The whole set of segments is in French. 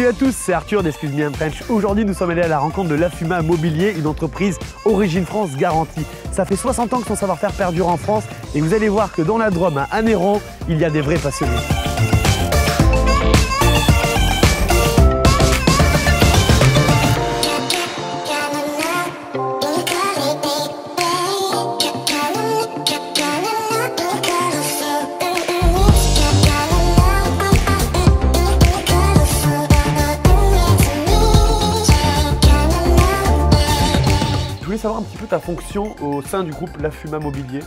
Salut à tous, c'est Arthur d'Excuse Me I'm French. Aujourd'hui, nous sommes allés à la rencontre de l'Afuma Mobilier, une entreprise Origine France garantie. Ça fait 60 ans que son savoir-faire perdure en France et vous allez voir que dans la Drôme, à Anneyron, il y a des vrais passionnés. Je voulais savoir un petit peu ta fonction au sein du groupe l'Afuma Mobilier.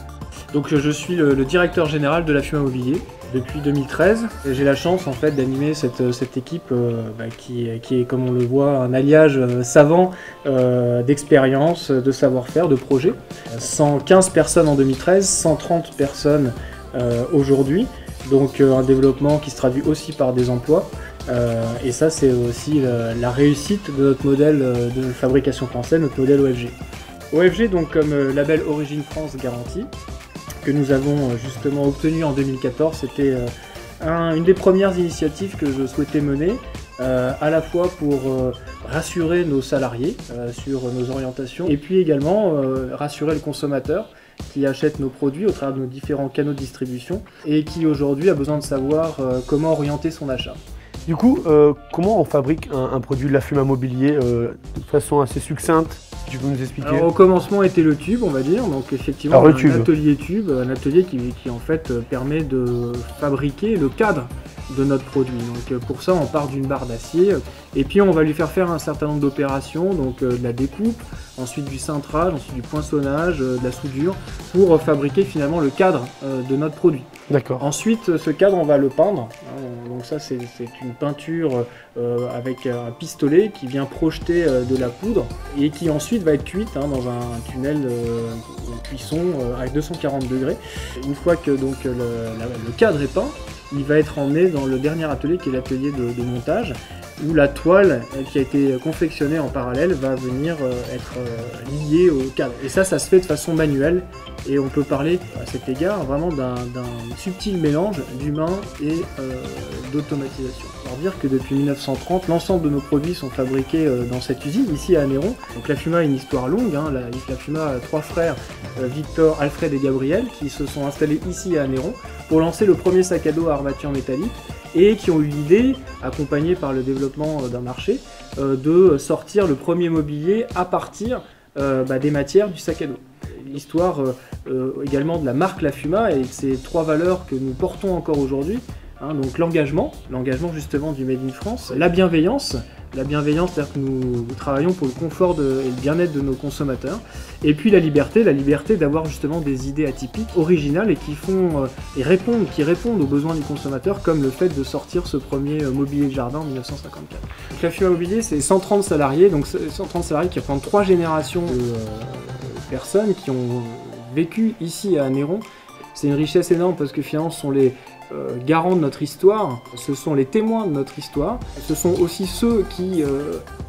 Donc je suis le directeur général de l'Afuma Mobilier depuis 2013. J'ai la chance en fait d'animer cette équipe qui est, comme on le voit, un alliage savant d'expérience, de savoir-faire, de projet. 115 personnes en 2013, 130 personnes aujourd'hui. Donc un développement qui se traduit aussi par des emplois. Et ça c'est aussi la réussite de notre modèle de fabrication française, notre modèle OFG. OFG donc comme label Origine France garantie, que nous avons justement obtenu en 2014, c'était une des premières initiatives que je souhaitais mener, à la fois pour rassurer nos salariés sur nos orientations, et puis également rassurer le consommateur qui achète nos produits au travers de nos différents canaux de distribution, et qui aujourd'hui a besoin de savoir comment orienter son achat. Du coup, comment on fabrique un produit de l'Afuma Mobilier de façon assez succincte? Tu peux nous expliquer? Alors, au commencement était le tube, on va dire, donc effectivement un atelier tube, un atelier qui en fait permet de fabriquer le cadre de notre produit. Donc pour ça on part d'une barre d'acier et puis on va lui faire un certain nombre d'opérations, donc de la découpe, ensuite du cintrage, ensuite du poinçonnage, de la soudure, pour fabriquer finalement le cadre de notre produit. D'accord. Ensuite ce cadre on va le peindre, donc ça c'est une peinture avec un pistolet qui vient projeter de la poudre et qui ensuite va être cuite dans un tunnel de cuisson à 240 degrés. Une fois que donc le cadre est peint, il va être emmené dans le dernier atelier qui est l'atelier de montage, où la toile qui a été confectionnée en parallèle va venir être liée au cadre. Et ça se fait de façon manuelle, et on peut parler à cet égard vraiment d'un subtil mélange d'humain et d'automatisation. Alors dire que depuis 1930, l'ensemble de nos produits sont fabriqués dans cette usine, ici à Anneyron. Donc l'Afuma a une histoire longue, l'Afuma a trois frères, Victor, Alfred et Gabriel, qui se sont installés ici à Anneyron pour lancer le premier sac à dos à armature métallique, et qui ont eu l'idée, accompagnée par le développement d'un marché, de sortir le premier mobilier à partir des matières du sac à dos. L'histoire également de la marque l'Afuma et de ces trois valeurs que nous portons encore aujourd'hui, donc l'engagement justement du Made in France, la bienveillance, c'est-à-dire que nous travaillons pour le confort et le bien-être de nos consommateurs, et puis la liberté d'avoir justement des idées atypiques, originales, et qui répondent aux besoins du consommateur, comme le fait de sortir ce premier mobilier de jardin en 1954. Donc l'Afuma Mobilier, c'est 130 salariés, donc 130 salariés qui représentent 3 générations de personnes qui ont vécu ici à Anneyron. C'est une richesse énorme parce que finalement ce sont les garants de notre histoire, ce sont les témoins de notre histoire, ce sont aussi ceux qui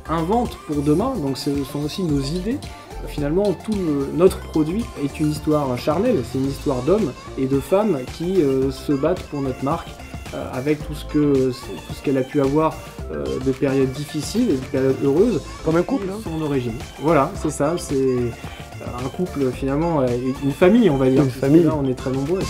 inventent pour demain, donc ce sont aussi nos idées. Finalement, tout notre produit est une histoire charnelle, c'est une histoire d'hommes et de femmes qui se battent pour notre marque, avec tout ce qu'elle a pu avoir de périodes difficiles et de périodes heureuses. Comme un couple, son origine. Voilà, c'est ça, c'est un couple finalement, une famille on va dire. Une famille. Là on est très nombreux.